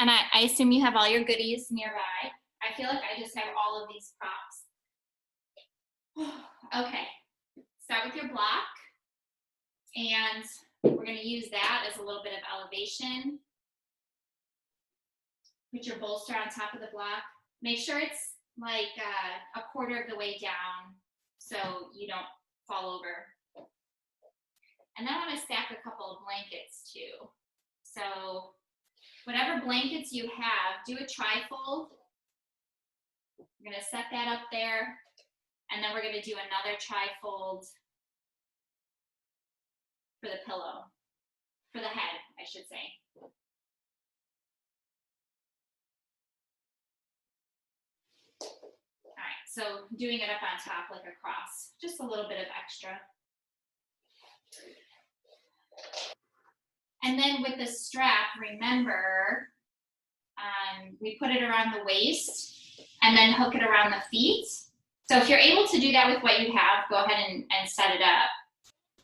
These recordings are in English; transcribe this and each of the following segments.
And I assume you have all your goodies nearby. I feel like I just have all of these props. Okay, start with your block. And we're going to use that as a little bit of elevation. Put your bolster on top of the block. Make sure it's like a quarter of the way down so you don't fall over. And then I want to stack a couple of blankets too. So whatever blankets you have, do a trifold. I'm going to set that up there. And then we're going to do another trifold for the pillow, for the head, I should say. All right, so doing it up on top like a cross, just a little bit of extra. And then with the strap, remember, we put it around the waist and then hook it around the feet. So if you're able to do that with what you have, go ahead and set it up.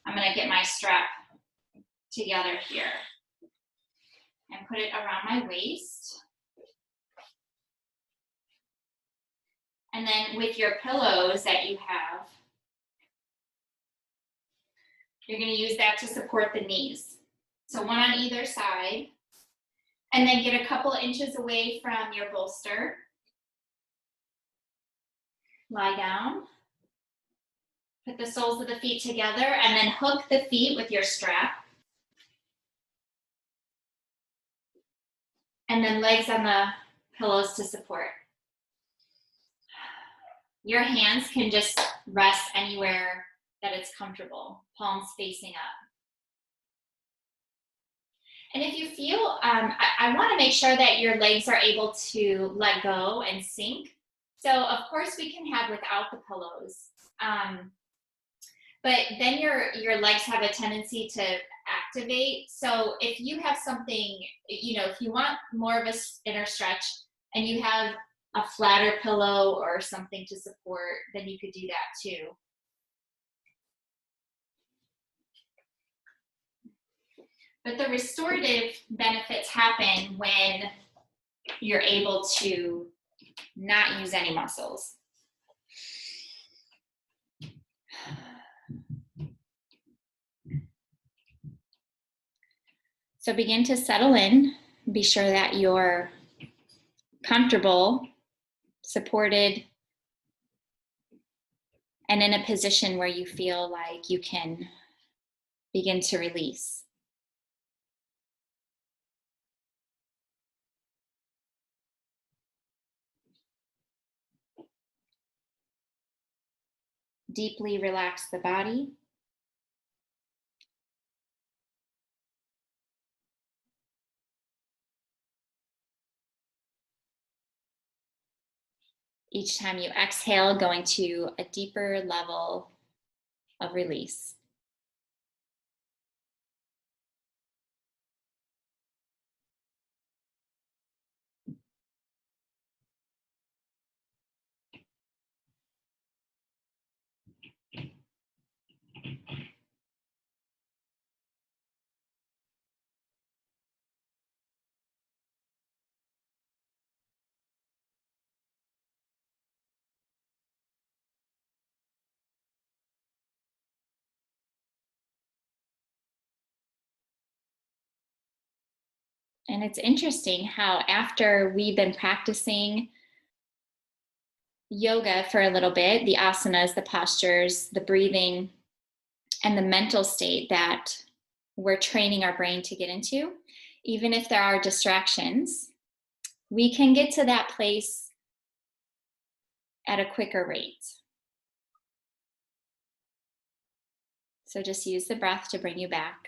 I'm gonna get my strap together here and put it around my waist. And then with your pillows that you have, you're gonna use that to support the knees. So one on either side. And then get a couple inches away from your bolster. Lie down. Put the soles of the feet together and then hook the feet with your strap. And then legs on the pillows to support. Your hands can just rest anywhere that it's comfortable, palms facing up. And if you feel, I want to make sure that your legs are able to let go and sink. So of course we can have without the pillows. But then your legs have a tendency to activate. So if you have something, if you want more of a inner stretch and you have a flatter pillow or something to support, then you could do that too. But the restorative benefits happen when you're able to not use any muscles. So begin to settle in. Be sure that you're comfortable, supported, and in a position where you feel like you can begin to release. Deeply relax the body. Each time you exhale, going to a deeper level of release. And it's interesting how after we've been practicing yoga for a little bit, the asanas, the postures, the breathing, and the mental state that we're training our brain to get into, even if there are distractions, we can get to that place at a quicker rate. So just use the breath to bring you back.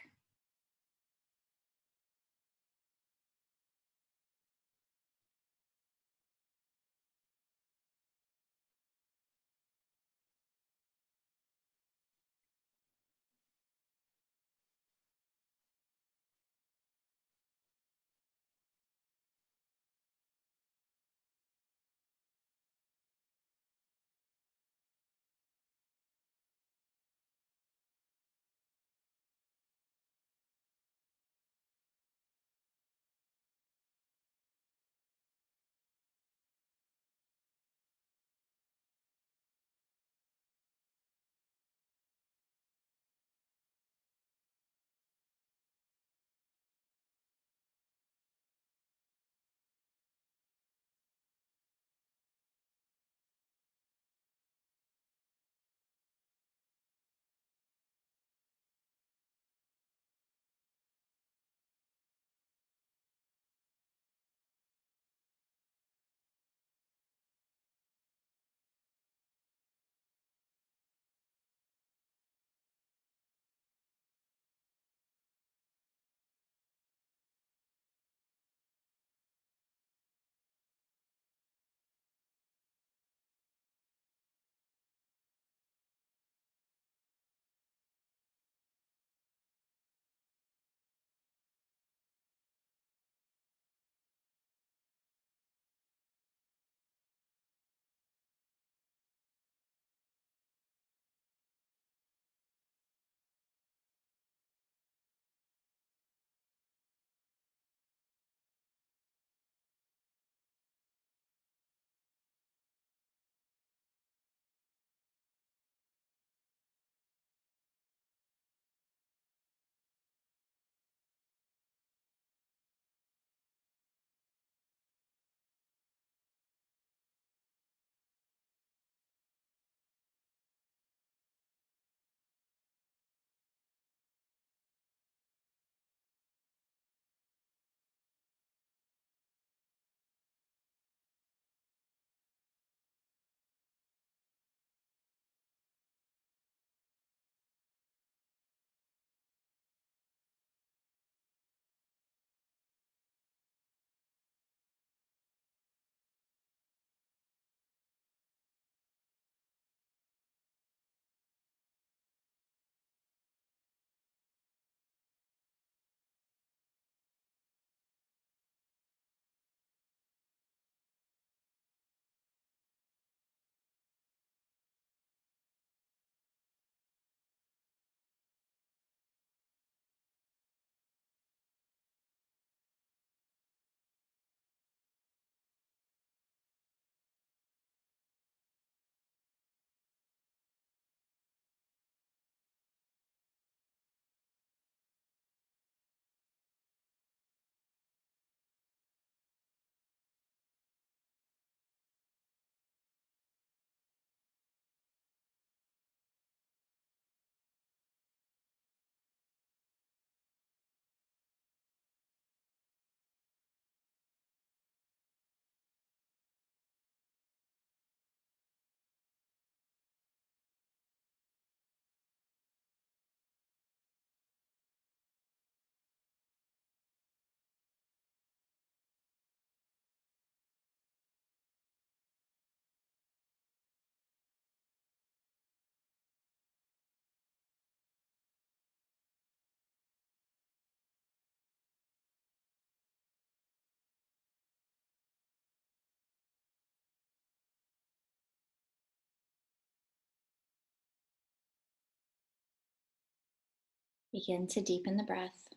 Begin to deepen the breath.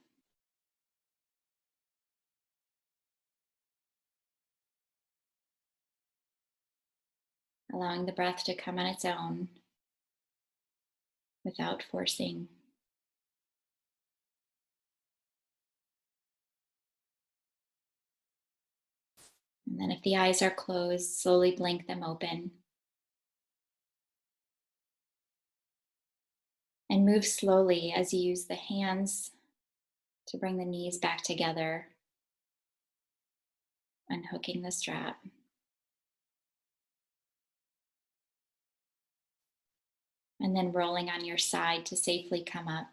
Allowing the breath to come on its own without forcing. And then if the eyes are closed, slowly blink them open. And move slowly as you use the hands to bring the knees back together, unhooking the strap. And then rolling on your side to safely come up.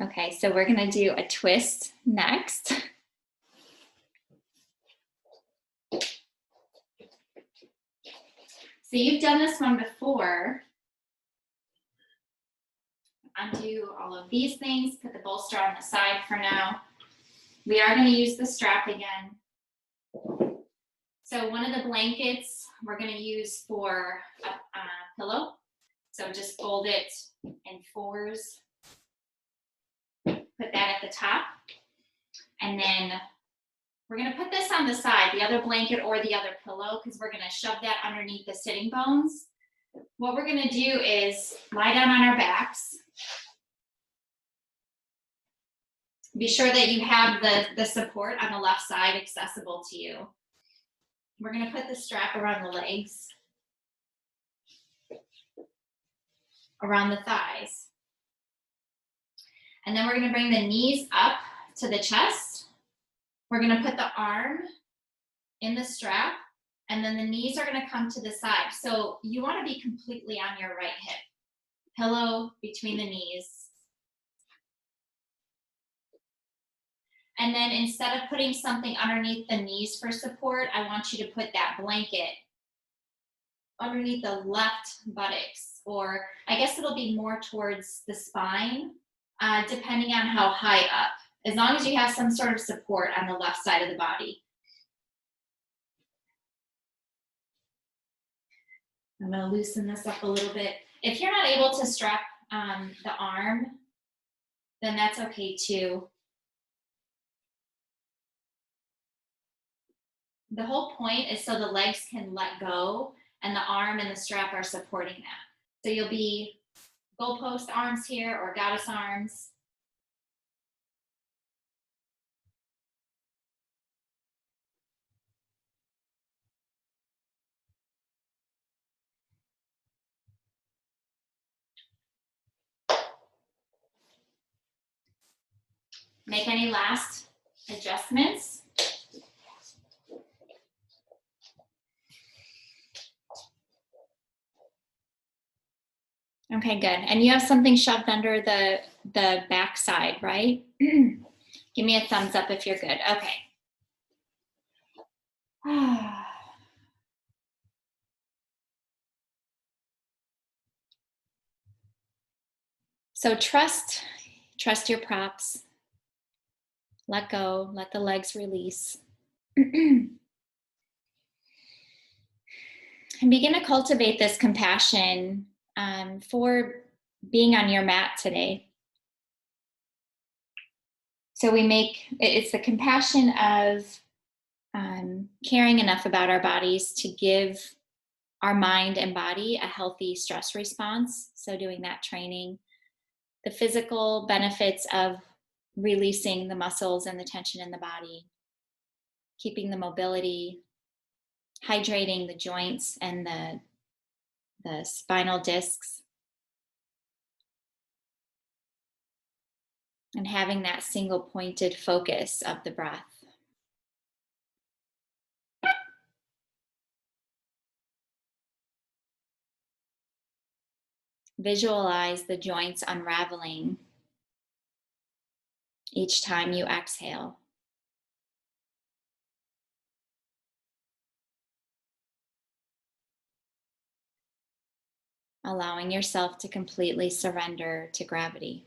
Okay, so we're gonna do a twist next. So you've done this one before. Undo all of these things, put the bolster on the side for now. We are gonna use the strap again. So one of the blankets we're gonna use for a pillow. So just fold it in fours. Put that at the top. And then we're gonna put this on the side, the other blanket or the other pillow, because we're gonna shove that underneath the sitting bones. What we're gonna do is lie down on our backs. Be sure that you have the support on the left side accessible to you. We're gonna put the strap around the legs, around the thighs. And then we're gonna bring the knees up to the chest. We're gonna put the arm in the strap, and then the knees are gonna come to the side. So you wanna be completely on your right hip. Pillow between the knees. And then instead of putting something underneath the knees for support, I want you to put that blanket underneath the left buttocks, or I guess it'll be more towards the spine, depending on how high up, as long as you have some sort of support on the left side of the body. I'm gonna loosen this up a little bit. If you're not able to strap the arm, then that's okay too. The whole point is so the legs can let go and the arm and the strap are supporting that. So you'll be goalpost arms here or goddess arms. Make any last adjustments. Okay, good. And you have something shoved under the back side, right? Give me a thumbs up if you're good. Okay. So trust your props. Let go, let the legs release. And begin to cultivate this compassion for being on your mat today. So it's the compassion of caring enough about our bodies to give our mind and body a healthy stress response. So doing that training, the physical benefits of releasing the muscles and the tension in the body, keeping the mobility, hydrating the joints and the spinal discs, and having that single pointed focus of the breath. Visualize the joints unraveling each time you exhale. Allowing yourself to completely surrender to gravity.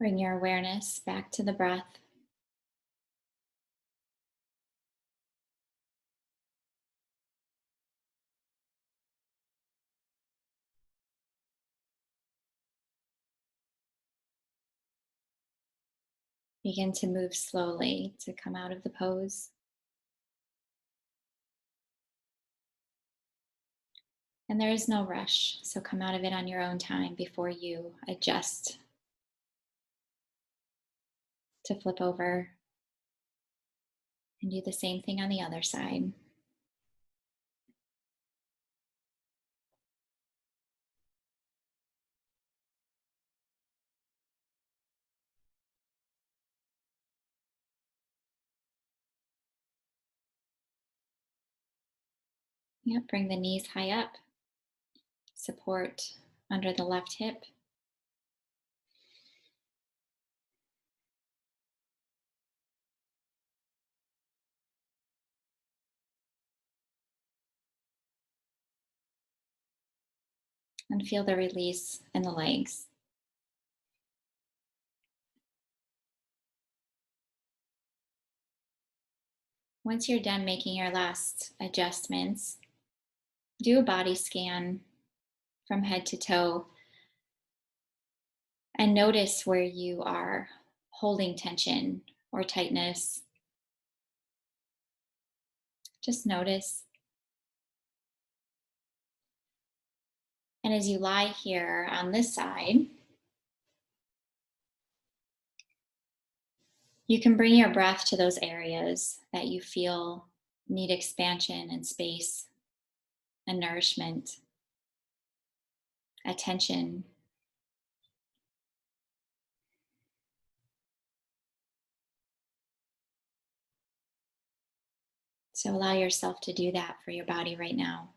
Bring your awareness back to the breath. Begin to move slowly to come out of the pose. And there is no rush, so come out of it on your own time before you adjust to flip over and do the same thing on the other side. Yep, bring the knees high up, support under the left hip. And feel the release in the legs. Once you're done making your last adjustments, do a body scan from head to toe and notice where you are holding tension or tightness. Just notice. And as you lie here on this side, you can bring your breath to those areas that you feel need expansion and space and nourishment, attention. So allow yourself to do that for your body right now.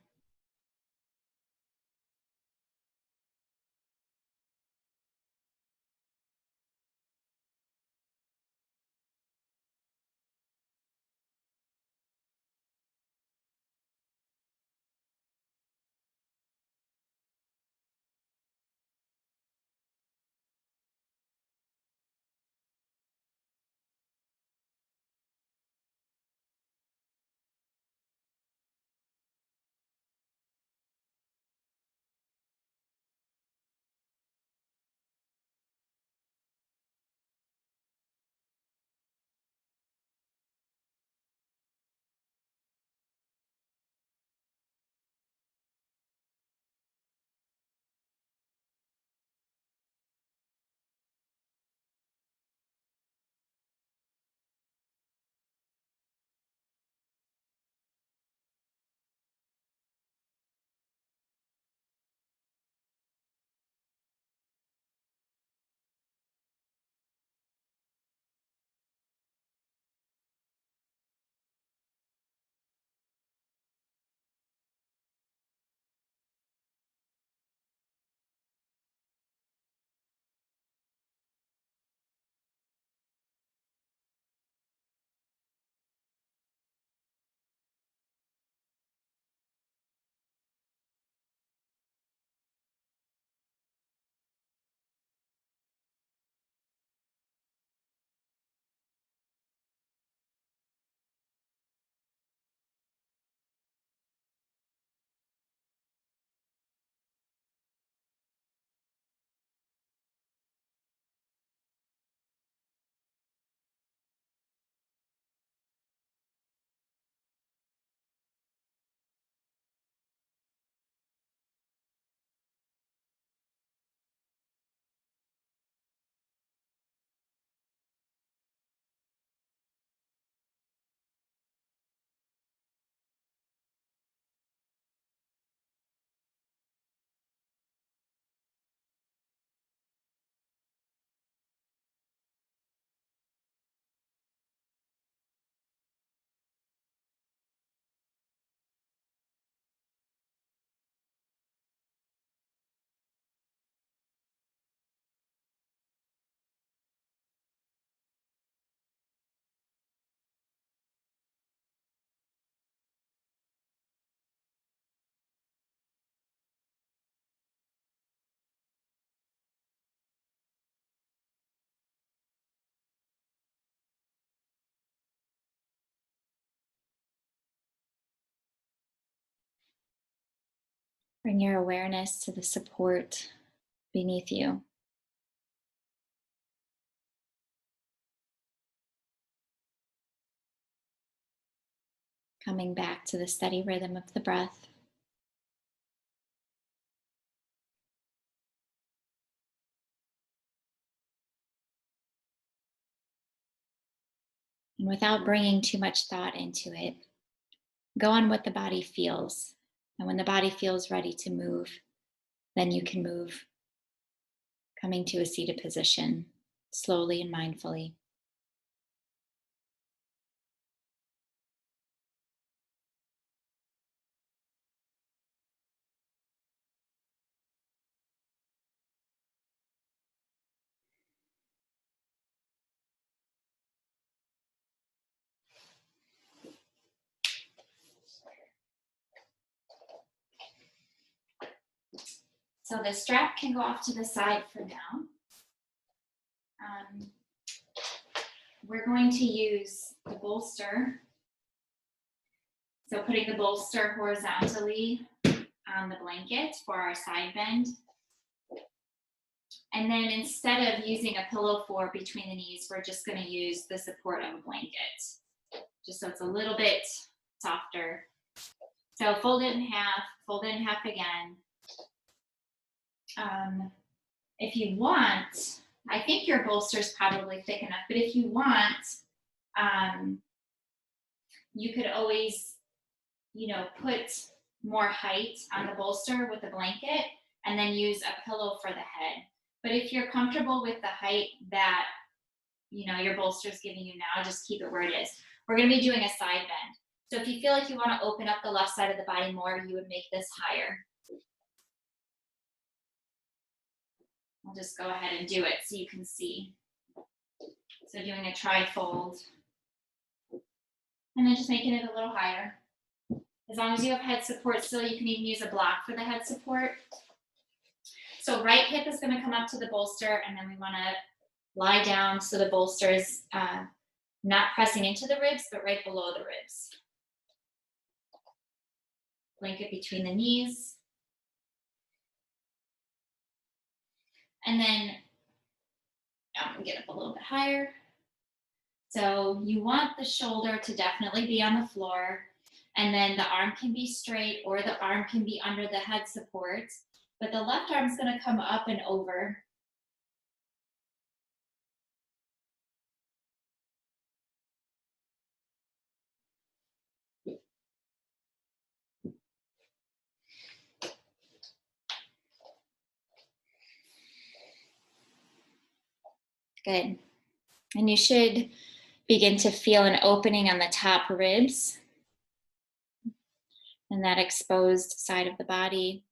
Bring your awareness to the support beneath you. Coming back to the steady rhythm of the breath. And without bringing too much thought into it, go on what the body feels. And when the body feels ready to move, then you can move, coming to a seated position slowly and mindfully. So the strap can go off to the side for now. We're going to use the bolster. So putting the bolster horizontally on the blanket for our side bend. And then instead of using a pillow fort between the knees, we're just going to use the support of a blanket, just so it's a little bit softer. So fold it in half again. If you want, I think your bolster is probably thick enough, but if you want, you could always, put more height on the bolster with the blanket and then use a pillow for the head. But if you're comfortable with the height that, your bolster is giving you now, just keep it where it is. We're going to be doing a side bend. So if you feel like you want to open up the left side of the body more, you would make this higher. I'll just go ahead and do it so you can see. So doing a trifold. And then just making it a little higher. As long as you have head support still, you can even use a block for the head support. So right hip is going to come up to the bolster, and then we want to lie down so the bolster is not pressing into the ribs, but right below the ribs. Blanket between the knees. And then I'm going to get up a little bit higher. So you want the shoulder to definitely be on the floor, and then the arm can be straight or the arm can be under the head support, but the left arm is going to come up and over. Good. And you should begin to feel an opening on the top ribs and that exposed side of the body.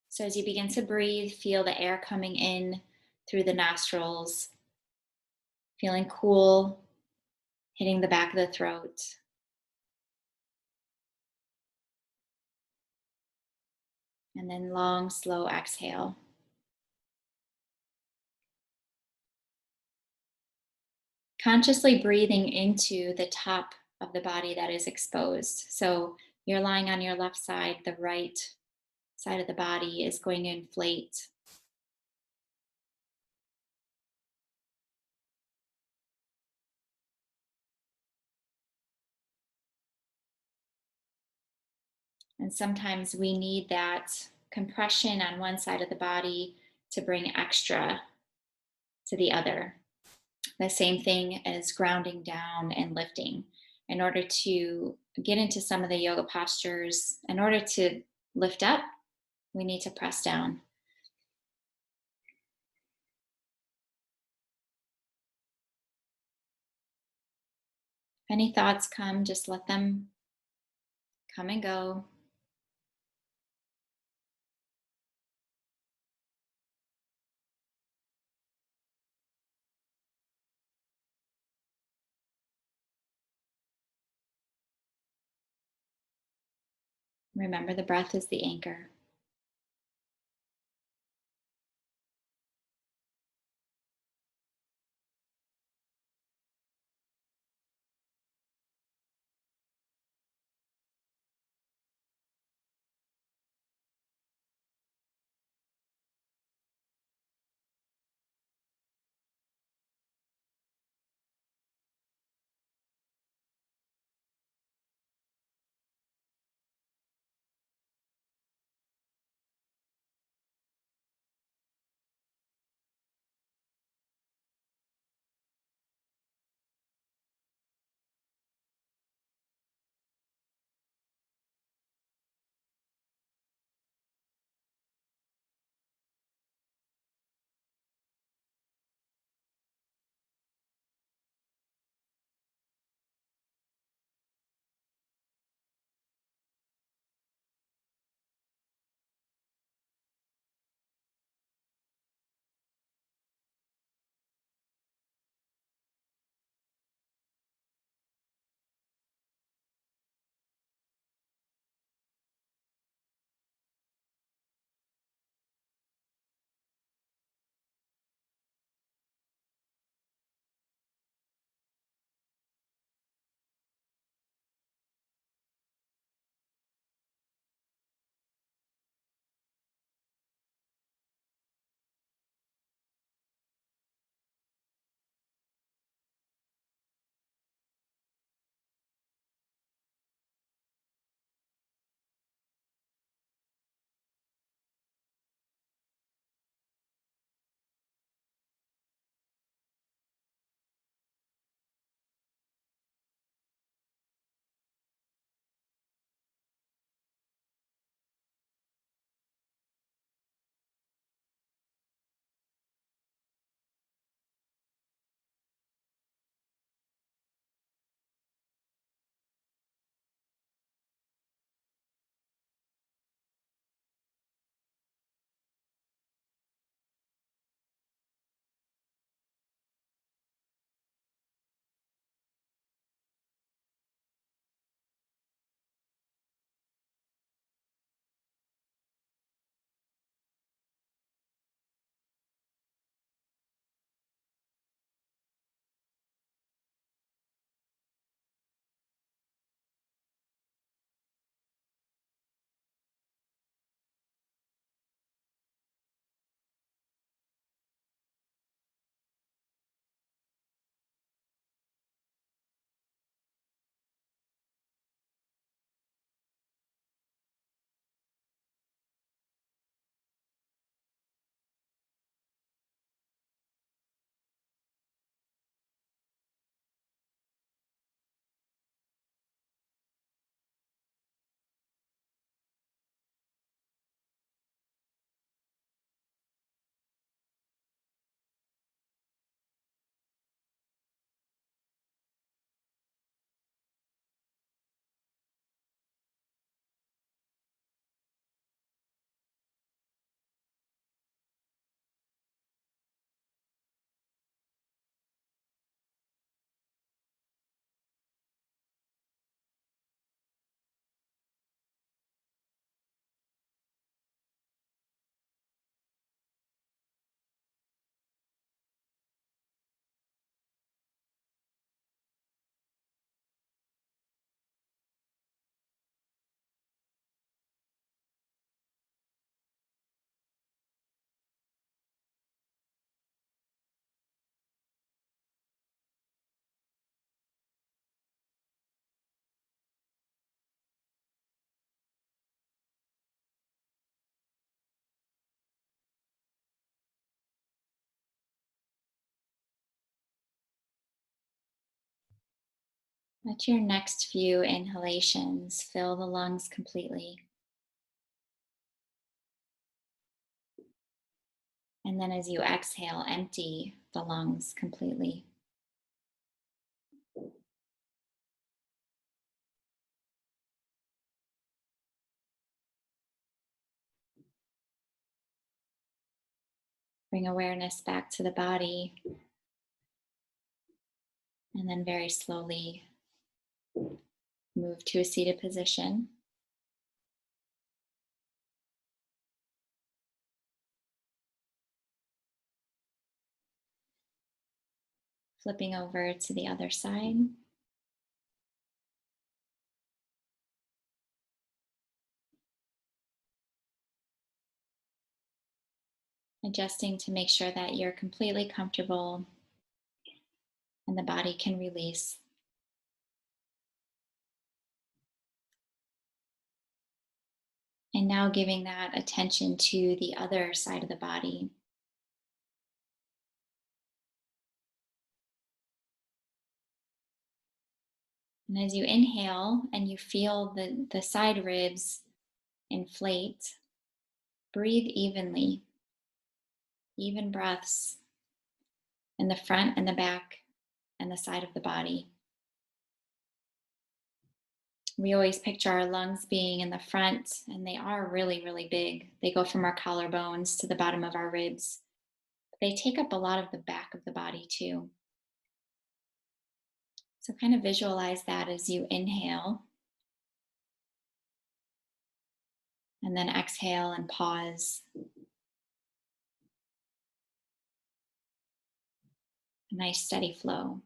So as you begin to breathe, feel the air coming in through the nostrils, feeling cool, hitting the back of the throat. And then long, slow exhale. Consciously breathing into the top of the body that is exposed. So you're lying on your left side, the right side of the body is going to inflate. And sometimes we need that compression on one side of the body to bring extra to the other. The same thing as grounding down and lifting. In order to get into some of the yoga postures, in order to lift up, we need to press down. If any thoughts come, just let them come and go. Remember, the breath is the anchor. Let your next few inhalations fill the lungs completely. And then as you exhale, empty the lungs completely. Bring awareness back to the body. And then very slowly move to a seated position. Flipping over to the other side. Adjusting to make sure that you're completely comfortable and the body can release. And now giving that attention to the other side of the body. And as you inhale and you feel the side ribs inflate, breathe evenly, even breaths in the front and the back and the side of the body. We always picture our lungs being in the front, and they are really, really big. They go from our collarbones to the bottom of our ribs. They take up a lot of the back of the body too. So kind of visualize that as you inhale and then exhale and pause. A nice steady flow.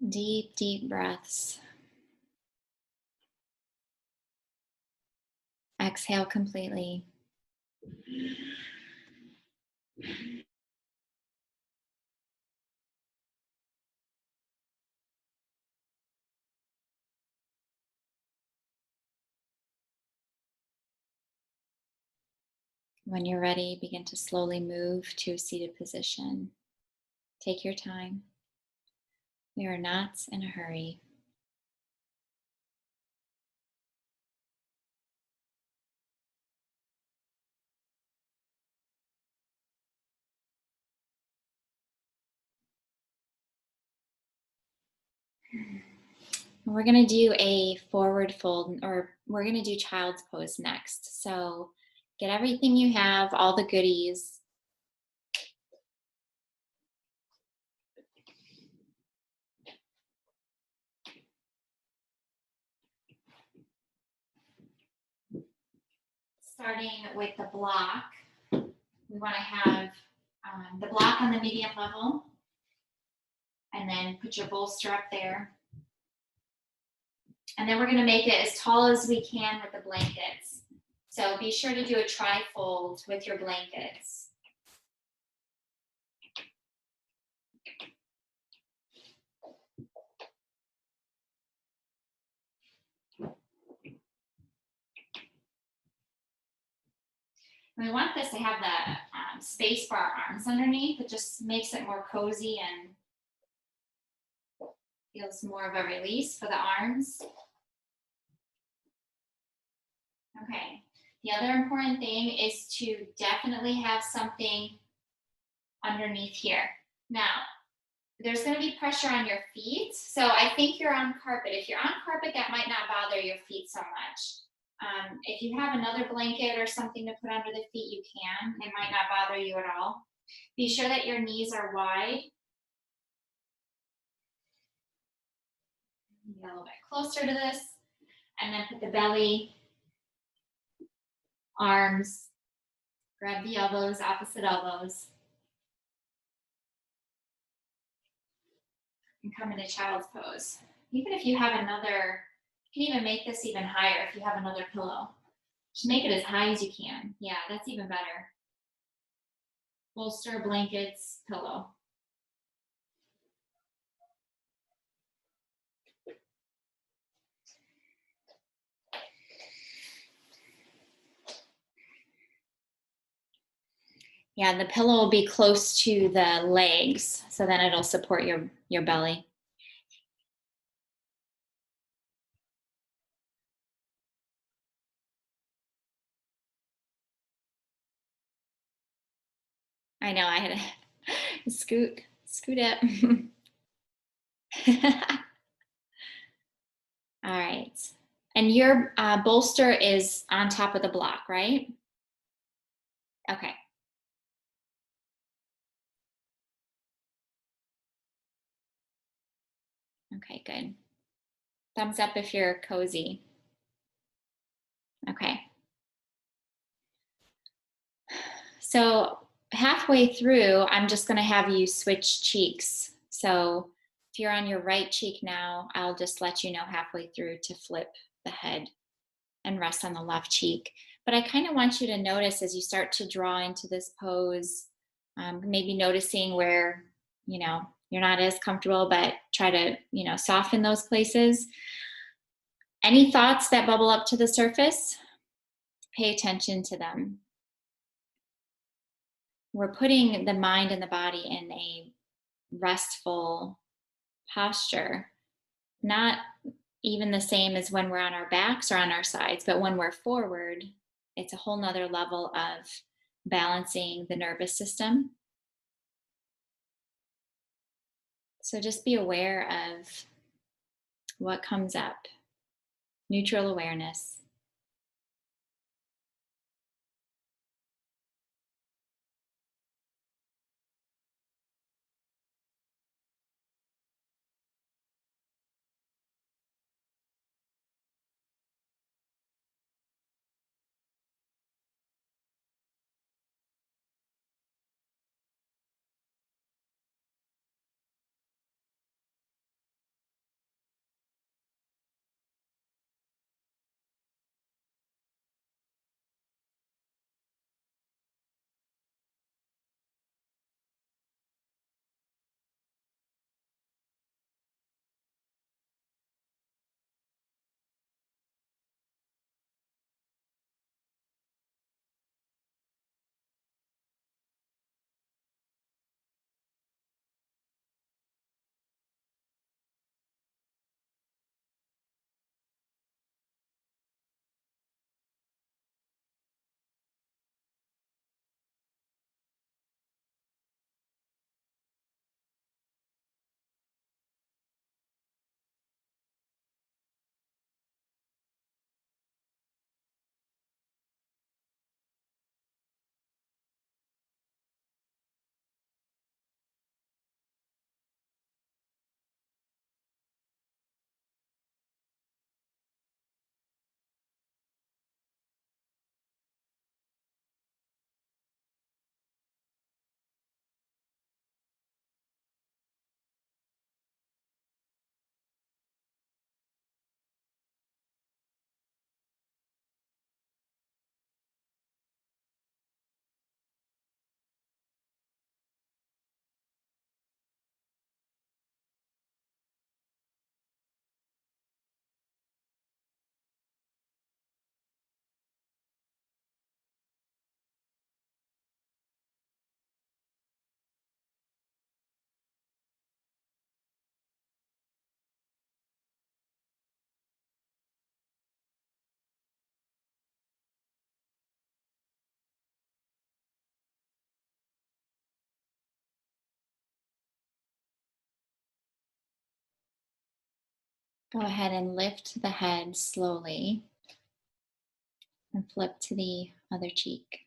Deep, deep breaths. Exhale completely. When you're ready, begin to slowly move to a seated position. Take your time. We are not in a hurry. We're going to do a forward fold, or we're going to do child's pose next. So get everything you have, all the goodies. Starting with the block, we want to have the block on the medium level, and then put your bolster up there. And then we're going to make it as tall as we can with the blankets. So be sure to do a tri-fold with your blankets. We want this to have the space for our arms underneath. It just makes it more cozy and feels more of a release for the arms. Okay, the other important thing is to definitely have something underneath here. Now, there's going to be pressure on your feet. So I think you're on carpet. If you're on carpet, that might not bother your feet so much. If you have another blanket or something to put under the feet, you can. It might not bother you at all. Be sure that your knees are wide. Get a little bit closer to this. And then put the belly, arms, grab the elbows, opposite elbows. And come into child's pose. Even if you have another, you can even make this even higher if you have another pillow. Just make it as high as you can. Yeah, that's even better. Bolster, blankets, pillow. Yeah, the pillow will be close to the legs, so then it'll support your belly. I know, I had to scoot up. All right. And your bolster is on top of the block, right? Okay. Okay, good. Thumbs up if you're cozy. Okay. So halfway through, I'm just going to have you switch cheeks. So if you're on your right cheek now, I'll just let you know halfway through to flip the head and rest on the left cheek. But I kind of want you to notice as you start to draw into this pose, maybe noticing where, you're not as comfortable, but try to, soften those places. Any thoughts that bubble up to the surface? Pay attention to them. We're putting the mind and the body in a restful posture, not even the same as when we're on our backs or on our sides, but when we're forward, it's a whole nother level of balancing the nervous system. So just be aware of what comes up, neutral awareness. Go ahead and lift the head slowly and flip to the other cheek.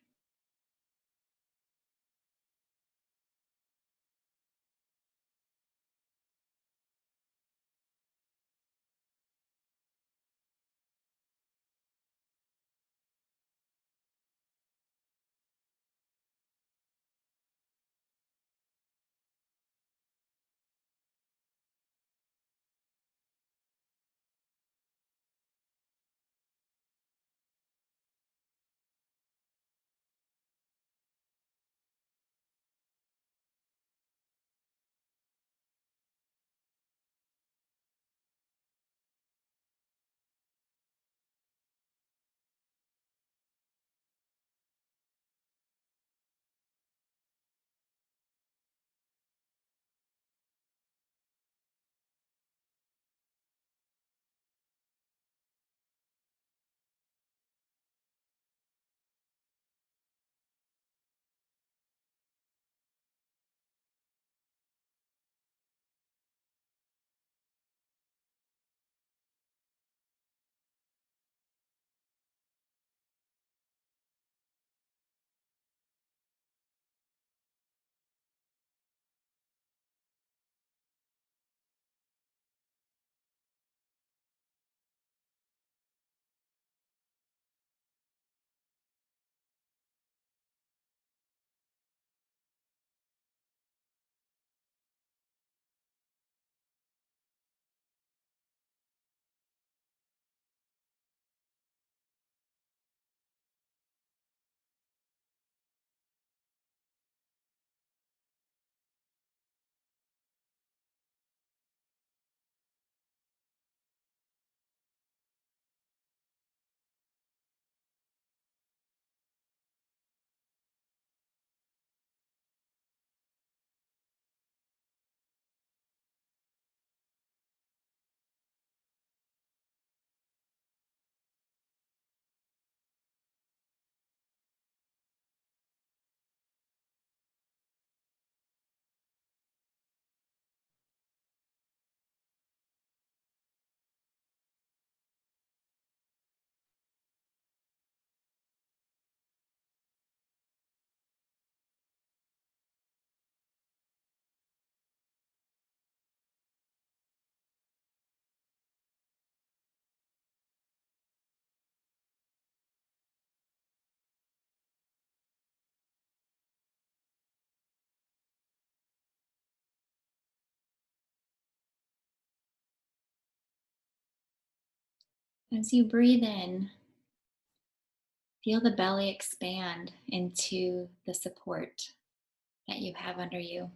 As you breathe in, feel the belly expand into the support that you have under you.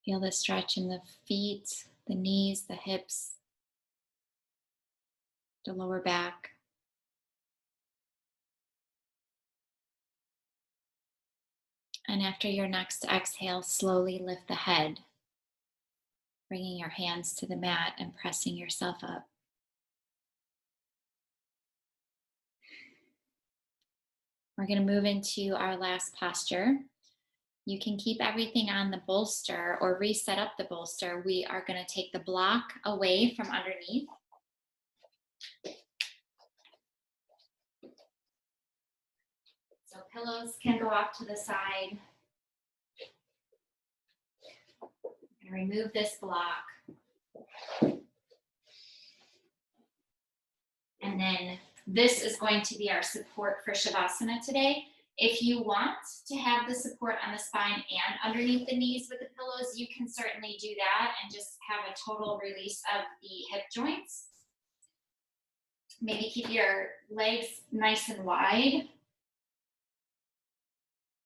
Feel the stretch in the feet, the knees, the hips, the lower back. And after your next exhale, slowly lift the head, bringing your hands to the mat and pressing yourself up. We're going to move into our last posture. You can keep everything on the bolster or reset up the bolster. We are going to take the block away from underneath. So pillows can go off to the side. I'm going to remove this block. And then this is going to be our support for Shavasana today. If you want to have the support on the spine and underneath the knees with the pillows, you can certainly do that and just have a total release of the hip joints. Maybe keep your legs nice and wide.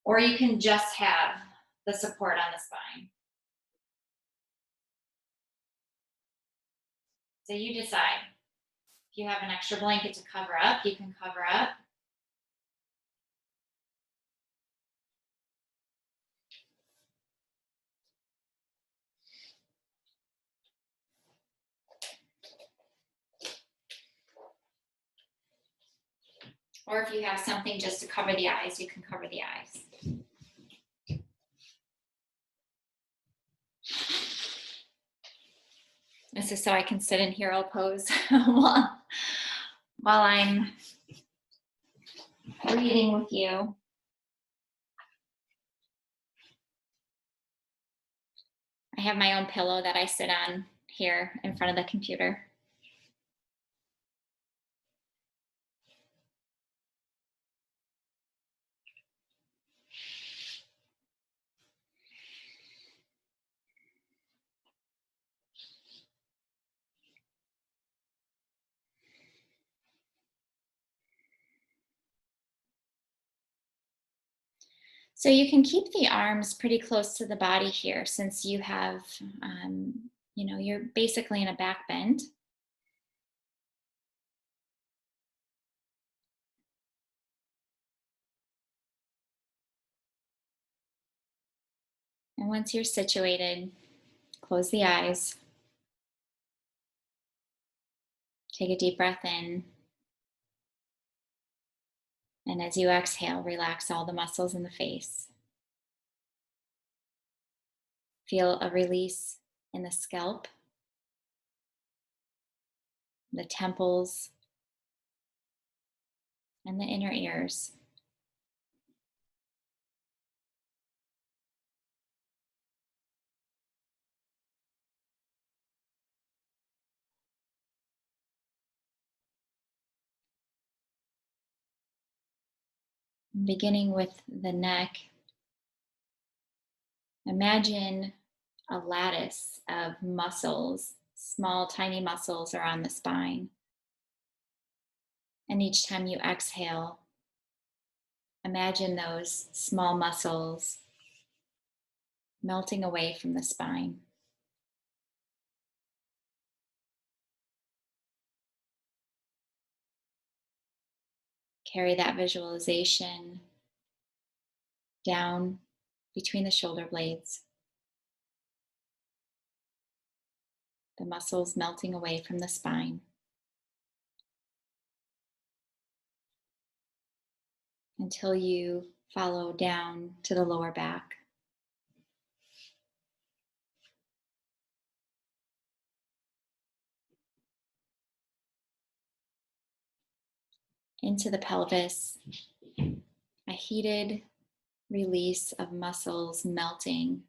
Or you can just have the support on the spine. So you decide. If you have an extra blanket to cover up, you can cover up. Or if you have something just to cover the eyes, you can cover the eyes. This is so I can sit in hero pose while, while I'm breathing with you. I have my own pillow that I sit on here in front of the computer. So you can keep the arms pretty close to the body here since you have, you're basically in a back bend. And once you're situated, close the eyes. Take a deep breath in. And as you exhale, relax all the muscles in the face. Feel a release in the scalp, the temples, and the inner ears. Beginning with the neck, imagine a lattice of muscles, small, tiny muscles around the spine. And each time you exhale, imagine those small muscles melting away from the spine. Carry that visualization down between the shoulder blades, the muscles melting away from the spine, until you follow down to the lower back. Into the pelvis, a heated release of muscles melting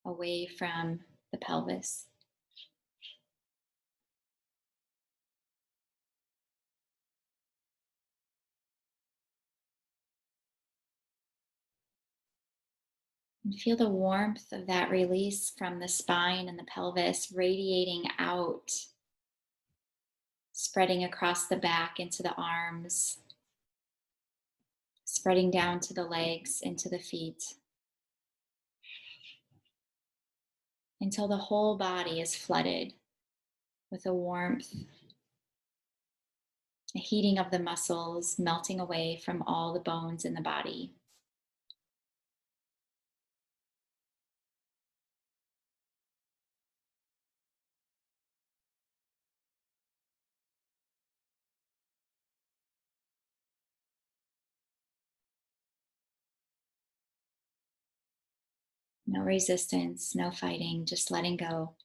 away from the pelvis. And feel the warmth of that release from the spine and the pelvis radiating out, spreading across the back into the arms, spreading down to the legs, into the feet, until the whole body is flooded with a warmth, a heating of the muscles, melting away from all the bones in the body. No resistance, no fighting, just letting go.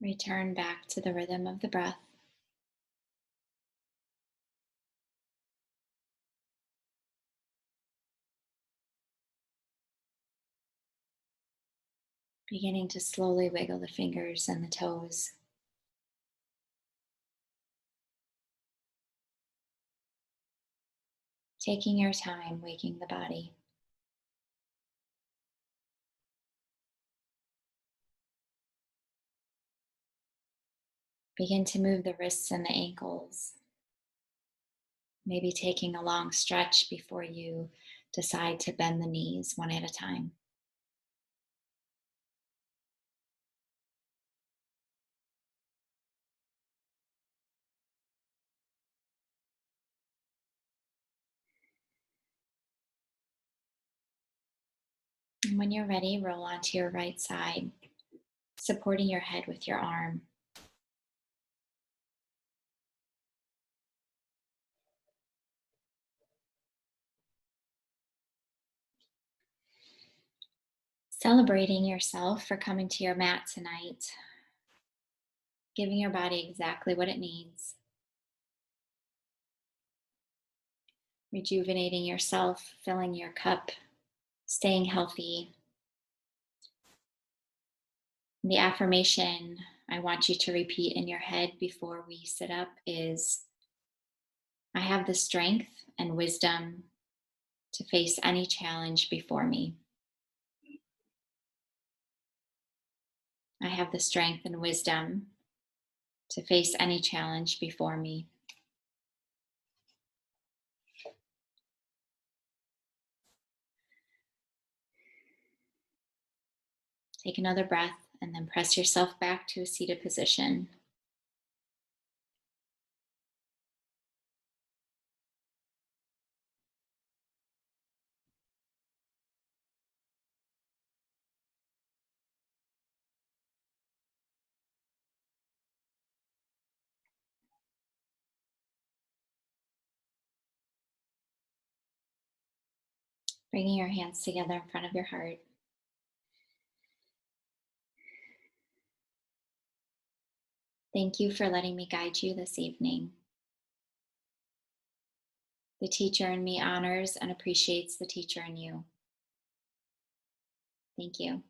Return back to the rhythm of the breath. Beginning to slowly wiggle the fingers and the toes. Taking your time, waking the body. Begin to move the wrists and the ankles. Maybe taking a long stretch before you decide to bend the knees one at a time. And when you're ready, roll onto your right side, supporting your head with your arm. Celebrating yourself for coming to your mat tonight, giving your body exactly what it needs, rejuvenating yourself, filling your cup, staying healthy. The affirmation I want you to repeat in your head before we sit up is, I have the strength and wisdom to face any challenge before me. I have the strength and wisdom to face any challenge before me. Take another breath and then press yourself back to a seated position. Bringing your hands together in front of your heart. Thank you for letting me guide you this evening. The teacher in me honors and appreciates the teacher in you. Thank you.